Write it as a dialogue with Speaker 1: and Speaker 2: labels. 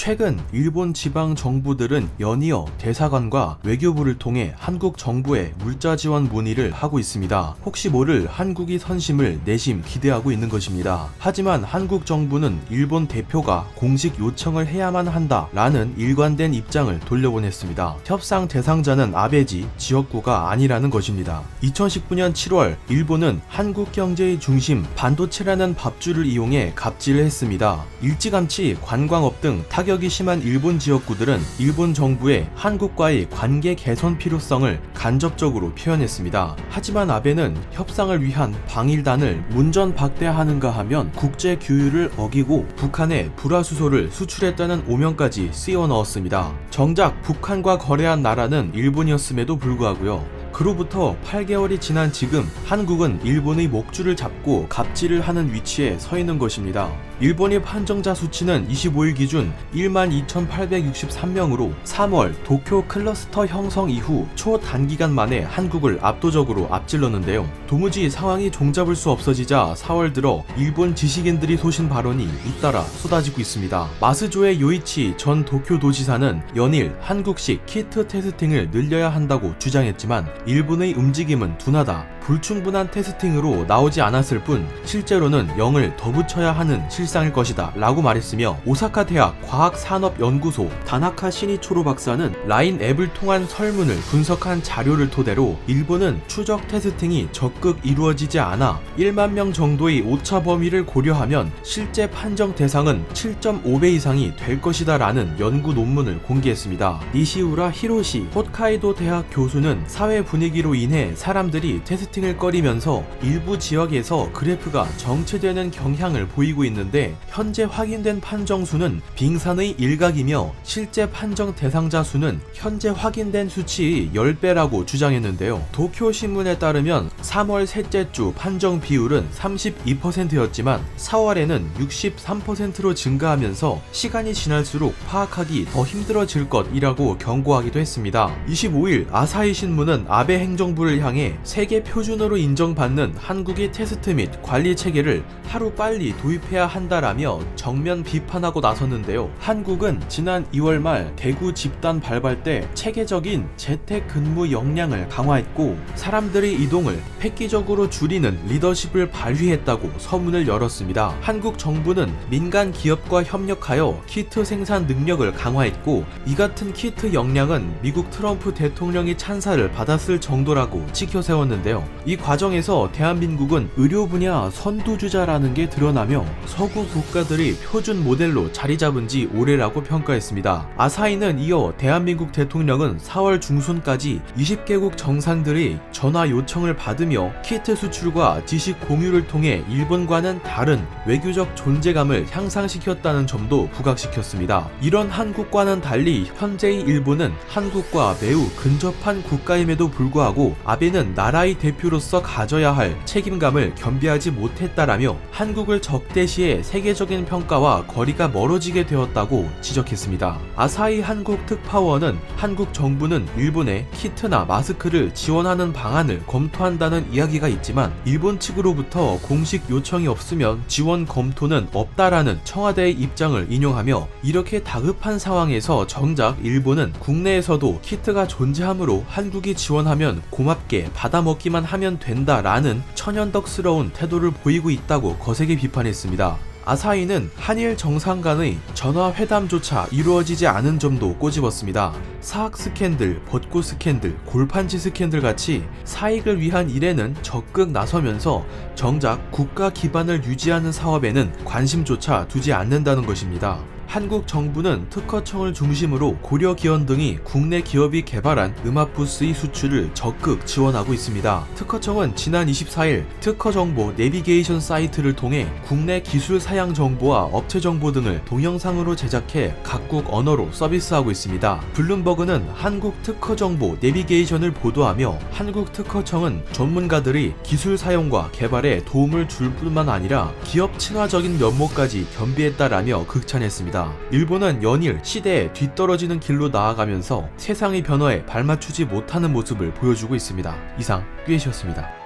Speaker 1: 최근 일본 지방 정부들은 연이어 대사관과 외교부를 통해 한국 정부에 물자 지원 문의를 하고 있습니다. 혹시 모를 한국이 선심을 내심 기대하고 있는 것입니다. 하지만 한국 정부는 일본 대표가 공식 요청을 해야만 한다라는 일관된 입장을 돌려보냈습니다. 협상 대상자는 아베지 지역구가 아니라는 것입니다. 2019년 7월 일본은 한국 경제의 중심 반도체라는 밥줄을 이용해 갑질을 했습니다. 일찌감치 관광업 등 타격이 심한 일본 지역구들은 일본 정부의 한국과의 관계 개선 필요성을 간접적으로 표현했습니다. 하지만 아베는 협상을 위한 방일단을 문전박대하는가 하면 국제 규율을 어기고 북한에 불화수소를 수출했다는 오명까지 씌워 넣었습니다. 정작 북한과 거래한 나라는 일본이었음에도 불구하고요. 그로부터 8개월이 지난 지금 한국은 일본의 목줄을 잡고 갑질을 하는 위치에 서 있는 것입니다. 일본의 판정자 수치는 25일 기준 12,863명으로 3월 도쿄 클러스터 형성 이후 초단기간 만에 한국을 압도적으로 앞질렀는데요. 도무지 상황이 종잡을 수 없어지자 4월 들어 일본 지식인들이 소신 발언이 잇따라 쏟아지고 있습니다. 마스조의 요이치 전 도쿄도지사는 연일 한국식 키트 테스팅을 늘려야 한다고 주장했지만 일본의 움직임은 둔하다. 불충분한 테스팅으로 나오지 않았을 뿐 실제로는 0을 더 붙여야 하는 실상일 것이다 라고 말했으며 오사카 대학 과학산업연구소 다나카 시니초로 박사는 라인 앱을 통한 설문을 분석한 자료를 토대로 일본은 추적 테스팅이 적극 이루어지지 않아 1만 명 정도의 오차 범위를 고려하면 실제 판정 대상은 7.5배 이상이 될 것이다 라는 연구 논문을 공개했습니다. 니시우라 히로시 홋카이도 대학 교수는 사회 분위기로 인해 사람들이 테스팅을 꺼리면서 일부 지역에서 그래프가 정체되는 경향을 보이고 있는데 현재 확인된 판정 수는 빙산의 일각이며 실제 판정 대상자 수는 현재 확인된 수치의 10배라고 주장했는데요. 도쿄신문에 따르면 3월 셋째 주 판정 비율은 32%였지만 4월에는 63%로 증가하면서 시간이 지날수록 파악하기 더 힘들어질 것이라고 경고하기도 했습니다. 25일 아사히 신문은 아베 행정부를 향해 세계 표준으로 인정받는 한국의 테스트 및 관리 체계를 하루빨리 도입해야 한다라며 정면 비판하고 나섰는데요. 한국은 지난 2월 말 대구 집단 발발 때 체계적인 재택근무 역량을 강화했고 사람들의 이동을 획기적으로 줄이는 리더십을 발휘했다고 서문을 열었습니다. 한국 정부는 민간 기업과 협력하여 키트 생산 능력을 강화했고 이 같은 키트 역량은 미국 트럼프 대통령이 찬사를 받았을 정도라고 치켜 세웠는데요. 이 과정에서 대한민국은 의료 분야 선두주자라는 게 드러나며 서구 국가들이 표준 모델로 자리 잡은 지 오래라고 평가했습니다. 아사히는 이어 대한민국 대통령은 4월 중순까지 20개국 정상들의 전화 요청을 받으며 키트 수출과 지식 공유를 통해 일본과는 다른 외교적 존재감을 향상시켰다는 점도 부각시켰습니다. 이런 한국과는 달리 현재의 일본은 한국과 매우 근접한 국가임에도 불구하고 아베는 나라의 대표로서 가져야 할 책임감을 겸비하지 못했다라며 한국을 적대시해 세계적인 평가와 거리가 멀어지게 되었다고 지적했습니다. 아사히 한국 특파원은 한국 정부는 일본에 키트나 마스크를 지원하는 방안을 검토한다는 이야기가 있지만 일본 측으로부터 공식 요청이 없으면 지원 검토는 없다라는 청와대의 입장을 인용하며 이렇게 다급한 상황에서 정작 일본은 국내에서도 키트가 존재하므로 한국이 지원하면 고맙게 받아먹기만 하면 된다라는 천연덕스러운 태도를 보이고 있다고 거세게 비판했습니다. 아사히는 한일 정상 간의 전화회담조차 이루어지지 않은 점도 꼬집었습니다. 사학 스캔들, 벚꽃 스캔들, 골판지 스캔들 같이 사익을 위한 일에는 적극 나서면서 정작 국가 기반을 유지하는 사업에는 관심조차 두지 않는다는 것입니다. 한국 정부는 특허청을 중심으로 고려기원 등이 국내 기업이 개발한 음압부스의 수출을 적극 지원하고 있습니다. 특허청은 지난 24일 특허정보 내비게이션 사이트를 통해 국내 기술 사양 정보와 업체 정보 등을 동영상으로 제작해 각국 언어로 서비스하고 있습니다. 블룸버그는 한국 특허정보 내비게이션을 보도하며 한국 특허청은 전문가들이 기술 사용과 개발에 도움을 줄 뿐만 아니라 기업 친화적인 면모까지 겸비했다라며 극찬했습니다. 일본은 연일 시대에 뒤떨어지는 길로 나아가면서 세상의 변화에 발맞추지 못하는 모습을 보여주고 있습니다. 이상 꾀시였습니다.